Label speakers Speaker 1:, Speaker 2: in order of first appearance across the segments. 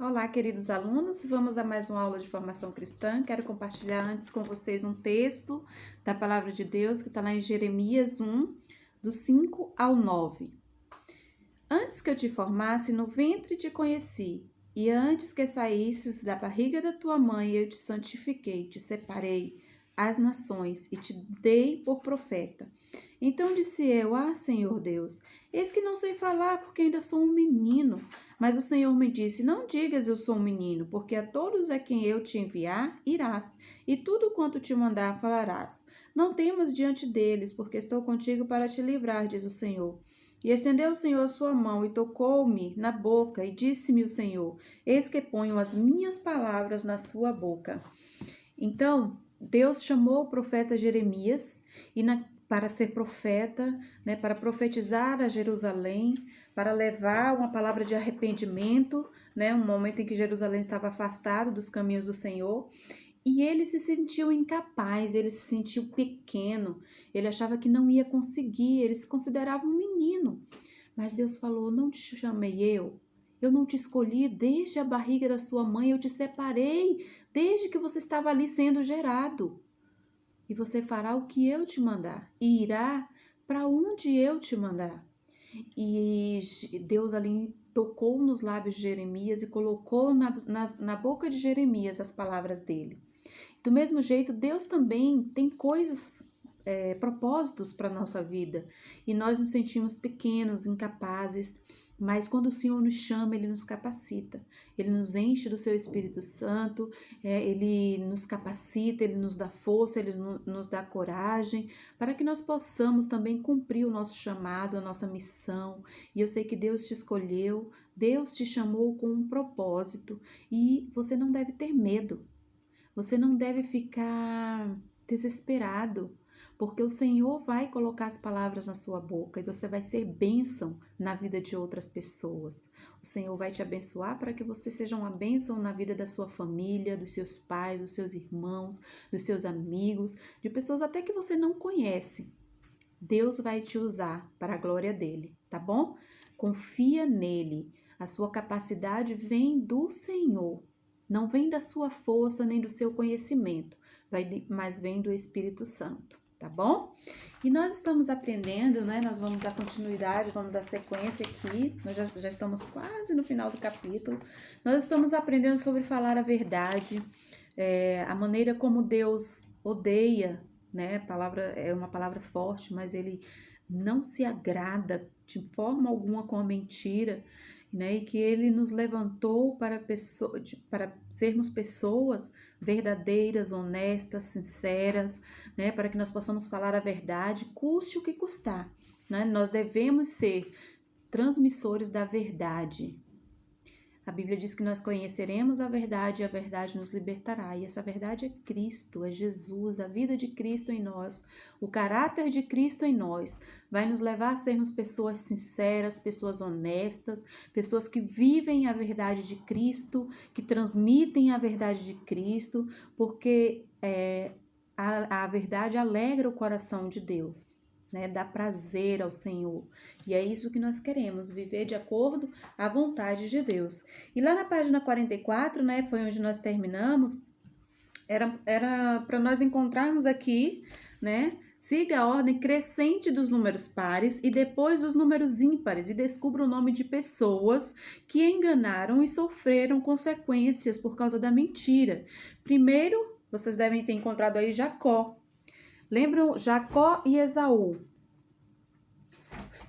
Speaker 1: Olá, queridos alunos, vamos a mais uma aula de formação cristã. Quero compartilhar antes com vocês um texto da Palavra de Deus que está lá em Jeremias 1, do 5 ao 9. Antes que eu te formasse, no ventre te conheci, e antes que saísses da barriga da tua mãe, eu te santifiquei, te separei às nações e te dei por profeta. Então disse eu: Senhor Deus, eis que não sei falar, porque ainda sou um menino. Mas o Senhor me disse: Não digas eu sou um menino, porque a todos a quem eu te enviar, irás, e tudo quanto te mandar falarás. Não temas diante deles, porque estou contigo para te livrar, diz o Senhor. E estendeu o Senhor a sua mão e tocou-me na boca, e disse-me o Senhor: Eis que ponho as minhas palavras na sua boca. Então, Deus chamou o profeta Jeremias para ser profeta, para profetizar a Jerusalém, para levar uma palavra de arrependimento, um momento em que Jerusalém estava afastado dos caminhos do Senhor. E ele se sentiu incapaz, ele se sentiu pequeno, ele achava que não ia conseguir, ele se considerava um menino. Mas Deus falou: Não te chamei eu não te escolhi desde a barriga da sua mãe, eu te separei desde que você estava ali sendo gerado. E você fará o que eu te mandar, e irá para onde eu te mandar. E Deus ali tocou nos lábios de Jeremias e colocou na boca de Jeremias as palavras dele. Do mesmo jeito, Deus também tem coisas, propósitos para a nossa vida. E nós nos sentimos pequenos, incapazes, mas quando o Senhor nos chama, Ele nos capacita. Ele nos enche do seu Espírito Santo, Ele nos capacita, Ele nos dá força, Ele nos dá coragem, para que nós possamos também cumprir o nosso chamado, a nossa missão. E eu sei que Deus te escolheu, Deus te chamou com um propósito, e você não deve ter medo. Você não deve ficar desesperado, porque o Senhor vai colocar as palavras na sua boca e você vai ser bênção na vida de outras pessoas. O Senhor vai te abençoar para que você seja uma bênção na vida da sua família, dos seus pais, dos seus irmãos, dos seus amigos, de pessoas até que você não conhece. Deus vai te usar para a glória dele, tá bom? Confia nele. A sua capacidade vem do Senhor. Não vem da sua força nem do seu conhecimento, mas vem do Espírito Santo, tá bom? E nós estamos aprendendo, Nós vamos dar continuidade, vamos dar sequência aqui. Nós já estamos quase no final do capítulo. Nós estamos aprendendo sobre falar a verdade, a maneira como Deus odeia, A palavra é uma palavra forte, mas Ele não se agrada de forma alguma com a mentira. E que Ele nos levantou para sermos pessoas verdadeiras, honestas, sinceras, para que nós possamos falar a verdade, custe o que custar. Nós devemos ser transmissores da verdade. A Bíblia diz que nós conheceremos a verdade e a verdade nos libertará. E essa verdade é Cristo, é Jesus, a vida de Cristo em nós, o caráter de Cristo em nós. Vai nos levar a sermos pessoas sinceras, pessoas honestas, pessoas que vivem a verdade de Cristo, que transmitem a verdade de Cristo, porque a verdade alegra o coração de Deus. Dá prazer ao Senhor. E é isso que nós queremos, viver de acordo à vontade de Deus. E lá na página 44, foi onde nós terminamos, era para nós encontrarmos aqui, siga a ordem crescente dos números pares e depois dos números ímpares e descubra o nome de pessoas que enganaram e sofreram consequências por causa da mentira. Primeiro, vocês devem ter encontrado aí Jacó. Lembram Jacó e Esaú,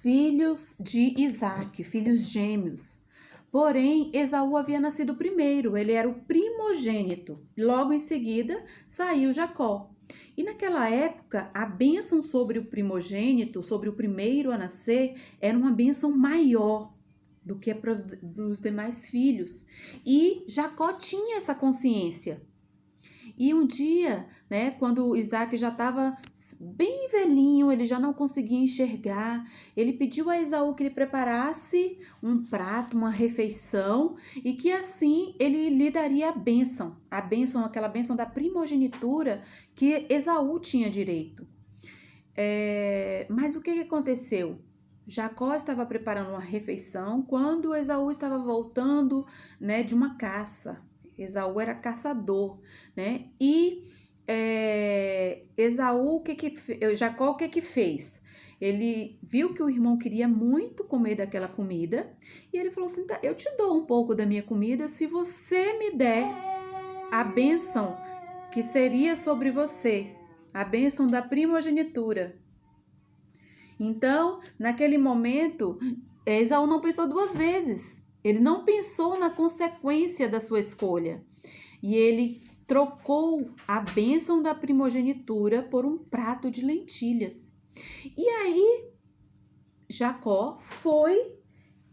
Speaker 1: filhos de Isaac, filhos gêmeos. Porém, Esaú havia nascido primeiro, ele era o primogênito. Logo em seguida, saiu Jacó. E naquela época, a bênção sobre o primogênito, sobre o primeiro a nascer, era uma bênção maior do que para os demais filhos. E Jacó tinha essa consciência. E um dia, quando Isaac já estava bem velhinho, ele já não conseguia enxergar, ele pediu a Esaú que lhe preparasse um prato, uma refeição, e que assim ele lhe daria a bênção, aquela bênção da primogenitura que Esaú tinha direito. Mas o que aconteceu? Jacó estava preparando uma refeição quando Esaú estava voltando, né, de uma caça. Esaú era caçador, né? E Jacó o que fez? Ele viu que o irmão queria muito comer daquela comida e ele falou assim: tá, eu te dou um pouco da minha comida se você me der a bênção que seria sobre você, a bênção da primogenitura. Então, naquele momento, Esaú não pensou duas vezes. Ele não pensou na consequência da sua escolha. E ele trocou a bênção da primogenitura por um prato de lentilhas. E aí, Jacó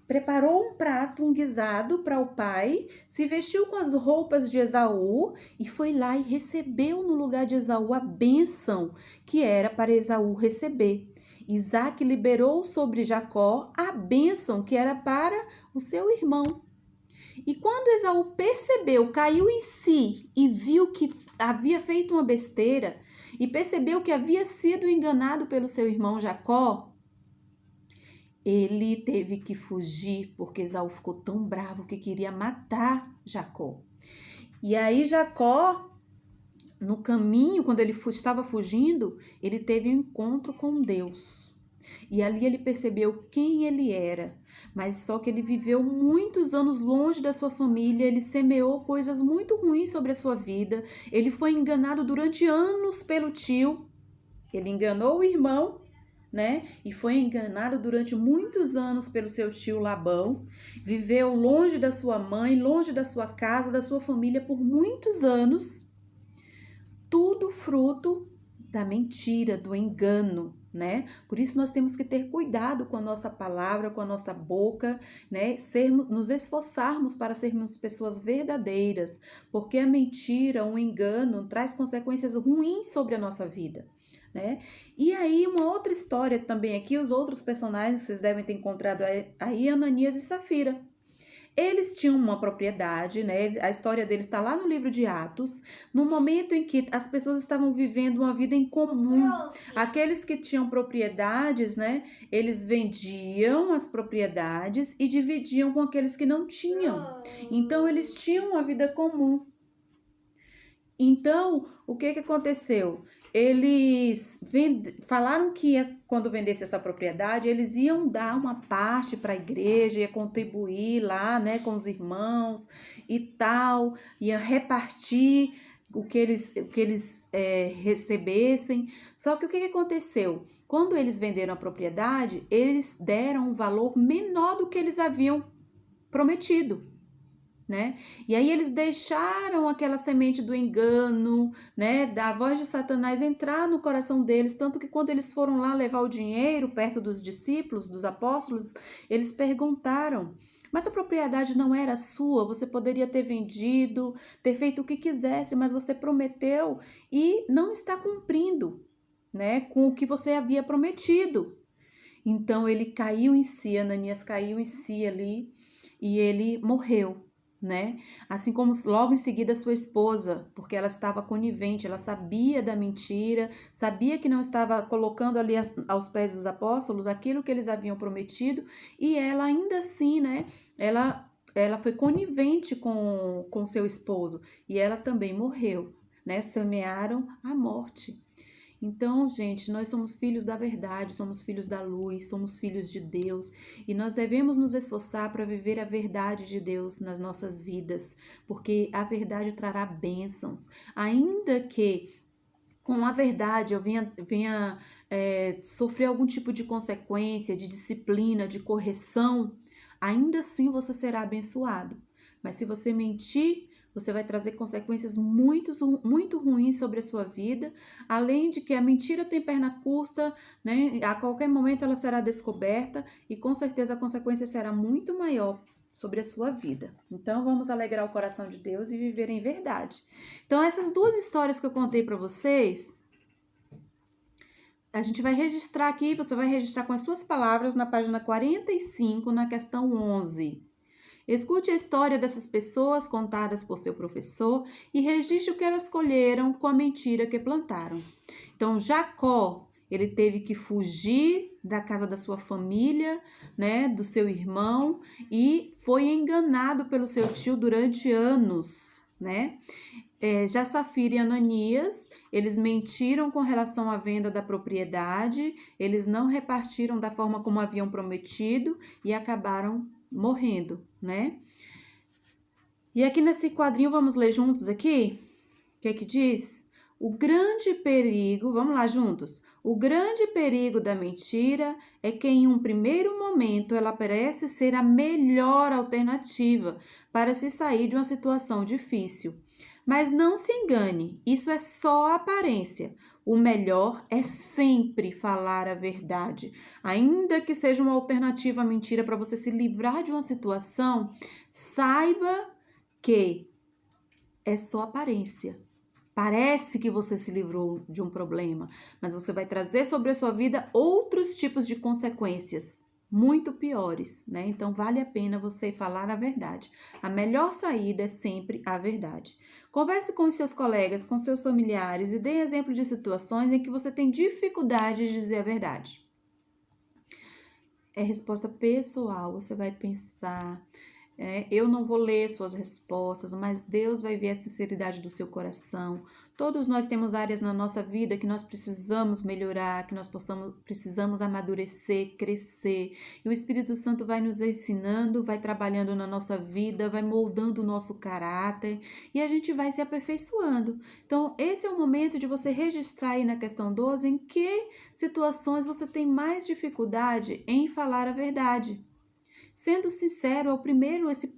Speaker 1: preparou um prato, um guisado para o pai, se vestiu com as roupas de Esaú e foi lá e recebeu no lugar de Esaú a bênção que era para Esaú receber. Isaac liberou sobre Jacó a bênção que era para o seu irmão. E quando Esaú percebeu, caiu em si e viu que havia feito uma besteira e percebeu que havia sido enganado pelo seu irmão Jacó, ele teve que fugir, porque Esaú ficou tão bravo que queria matar Jacó. E aí Jacó, no caminho, quando ele estava fugindo, ele teve um encontro com Deus. E ali ele percebeu quem ele era, mas só que ele viveu muitos anos longe da sua família, ele semeou coisas muito ruins sobre a sua vida, ele foi enganado durante anos pelo tio, ele enganou o irmão, né? E foi enganado durante muitos anos pelo seu tio Labão, viveu longe da sua mãe, longe da sua casa, da sua família por muitos anos, tudo fruto da mentira, do engano, né? Por isso nós temos que ter cuidado com a nossa palavra, com a nossa boca, né? Nos esforçarmos para sermos pessoas verdadeiras, porque a mentira, o engano traz consequências ruins sobre a nossa vida, né? E aí uma outra história também aqui, os outros personagens vocês devem ter encontrado aí, Ananias e Safira. Eles tinham uma propriedade, né? A história deles está lá no livro de Atos, no momento em que as pessoas estavam vivendo uma vida em comum. Aqueles que tinham propriedades, né? Eles vendiam as propriedades e dividiam com aqueles que não tinham. Então, eles tinham uma vida comum. Então, o que aconteceu? Eles falaram que quando vendesse essa propriedade, eles iam dar uma parte para a igreja, ia contribuir lá, né, com os irmãos e tal, ia repartir o que eles recebessem. Só que o que aconteceu? Quando eles venderam a propriedade, eles deram um valor menor do que eles haviam prometido, né? E aí eles deixaram aquela semente do engano, né, da voz de Satanás entrar no coração deles, tanto que quando eles foram lá levar o dinheiro perto dos discípulos, dos apóstolos, eles perguntaram: mas a propriedade não era sua, você poderia ter vendido, ter feito o que quisesse, mas você prometeu e não está cumprindo, né, com o que você havia prometido. Então ele caiu em si, Ananias caiu em si ali e ele morreu, né? Assim como logo em seguida sua esposa, porque ela estava conivente, ela sabia da mentira, sabia que não estava colocando ali aos pés dos apóstolos aquilo que eles haviam prometido, e ela ainda assim, né? Ela foi conivente com seu esposo e ela também morreu, né? Semearam a morte. Então, gente, nós somos filhos da verdade, somos filhos da luz, somos filhos de Deus e nós devemos nos esforçar para viver a verdade de Deus nas nossas vidas, porque a verdade trará bênçãos, ainda que com a verdade eu venha sofrer algum tipo de consequência, de disciplina, de correção, ainda assim você será abençoado. Mas se você mentir, você vai trazer consequências muito ruins sobre a sua vida, além de que a mentira tem perna curta, né? A qualquer momento ela será descoberta e com certeza a consequência será muito maior sobre a sua vida. Então vamos alegrar o coração de Deus e viver em verdade. Então essas duas histórias que eu contei para vocês, a gente vai registrar aqui, você vai registrar com as suas palavras na página 45, na questão 11. Escute a história dessas pessoas contadas por seu professor e registre o que elas colheram com a mentira que plantaram. Então, Jacó, ele teve que fugir da casa da sua família, né, do seu irmão, e foi enganado pelo seu tio durante anos, né? Já Safira e Ananias, eles mentiram com relação à venda da propriedade, eles não repartiram da forma como haviam prometido e acabaram morrendo, né? E aqui nesse quadrinho, vamos ler juntos aqui? O que é que diz? O grande perigo, vamos lá juntos. O grande perigo da mentira é que em um primeiro momento ela parece ser a melhor alternativa para se sair de uma situação difícil. Mas não se engane, isso é só aparência. O melhor é sempre falar a verdade. Ainda que seja uma alternativa à mentira para você se livrar de uma situação, saiba que é só aparência. Parece que você se livrou de um problema, mas você vai trazer sobre a sua vida outros tipos de consequências muito piores, né? Então vale a pena você falar a verdade. A melhor saída é sempre a verdade. Converse com os seus colegas, com seus familiares e dê exemplo de situações em que você tem dificuldade de dizer a verdade. É resposta pessoal, você vai pensar. Eu não vou ler suas respostas, mas Deus vai ver a sinceridade do seu coração. Todos nós temos áreas na nossa vida que nós precisamos melhorar, que nós precisamos amadurecer, crescer. E o Espírito Santo vai nos ensinando, vai trabalhando na nossa vida, vai moldando o nosso caráter e a gente vai se aperfeiçoando. Então, esse é o momento de você registrar aí na questão 12 em que situações você tem mais dificuldade em falar a verdade. Sendo sincero,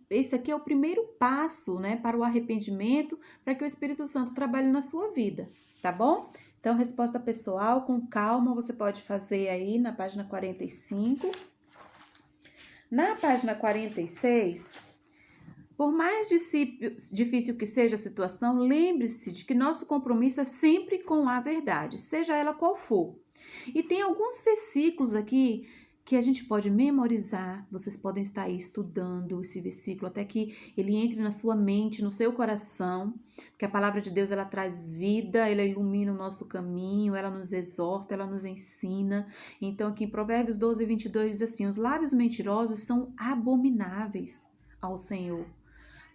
Speaker 1: esse aqui é o primeiro passo, né, para o arrependimento, para que o Espírito Santo trabalhe na sua vida, tá bom? Então, resposta pessoal, com calma, você pode fazer aí na página 45. Na página 46, por mais difícil que seja a situação, lembre-se de que nosso compromisso é sempre com a verdade, seja ela qual for. E tem alguns versículos aqui que a gente pode memorizar, vocês podem estar aí estudando esse versículo até que ele entre na sua mente, no seu coração, porque a palavra de Deus ela traz vida, ela ilumina o nosso caminho, ela nos exorta, ela nos ensina. Então aqui em Provérbios 12, 22 diz assim, os lábios mentirosos são abomináveis ao Senhor,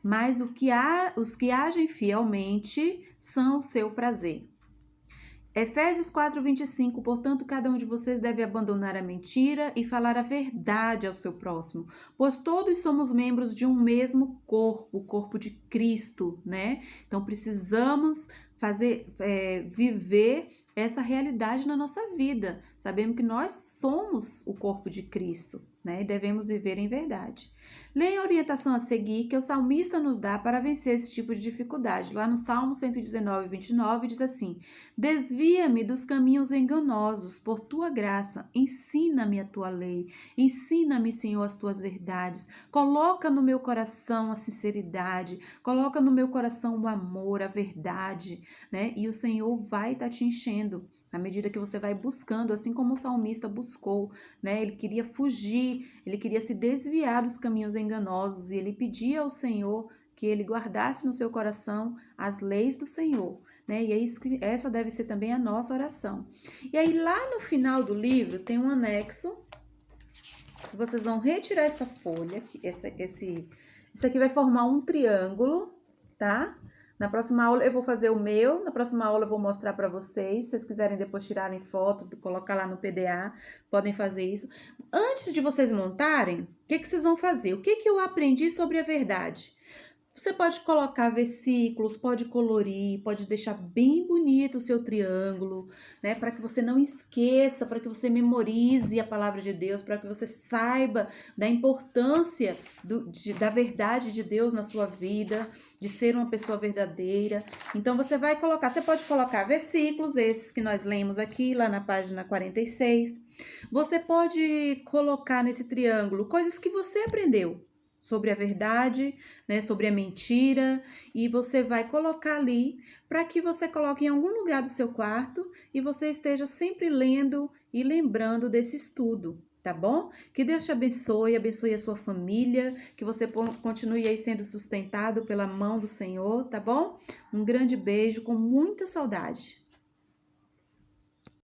Speaker 1: mas os que agem fielmente são o seu prazer. Efésios 4, 25, portanto, cada um de vocês deve abandonar a mentira e falar a verdade ao seu próximo, pois todos somos membros de um mesmo corpo, o corpo de Cristo, né? Então, precisamos viver essa realidade na nossa vida. Sabemos que nós somos o corpo de Cristo, né? E devemos viver em verdade. Leia a orientação a seguir que o salmista nos dá para vencer esse tipo de dificuldade. Lá no Salmo 119, 29, diz assim, desvia-me dos caminhos enganosos, por tua graça, ensina-me a tua lei, ensina-me, Senhor, as tuas verdades, coloca no meu coração a sinceridade, coloca no meu coração o amor, a verdade, né? E o Senhor vai estar te enchendo à medida que você vai buscando, assim como o salmista buscou, né? Ele queria fugir, ele queria se desviar dos caminhos enganosos e ele pedia ao Senhor que ele guardasse no seu coração as leis do Senhor, né? E é isso que essa deve ser também a nossa oração. E aí lá no final do livro tem um anexo. Vocês vão retirar essa folha, esse aqui vai formar um triângulo, tá? Na próxima aula eu vou fazer o meu, na próxima aula eu vou mostrar para vocês, se vocês quiserem depois tirarem foto, colocar lá no PDA, podem fazer isso. Antes de vocês montarem, o que vocês vão fazer? O que eu aprendi sobre a verdade? Você pode colocar versículos, pode colorir, pode deixar bem bonito o seu triângulo, né? Para que você não esqueça, para que você memorize a palavra de Deus, para que você saiba da importância da verdade de Deus na sua vida, de ser uma pessoa verdadeira. Então, você pode colocar versículos, esses que nós lemos aqui, lá na página 46. Você pode colocar nesse triângulo coisas que você aprendeu sobre a verdade, né, sobre a mentira, e você vai colocar ali para que você coloque em algum lugar do seu quarto e você esteja sempre lendo e lembrando desse estudo, tá bom? Que Deus te abençoe a sua família, que você continue aí sendo sustentado pela mão do Senhor, tá bom? Um grande beijo com muita saudade.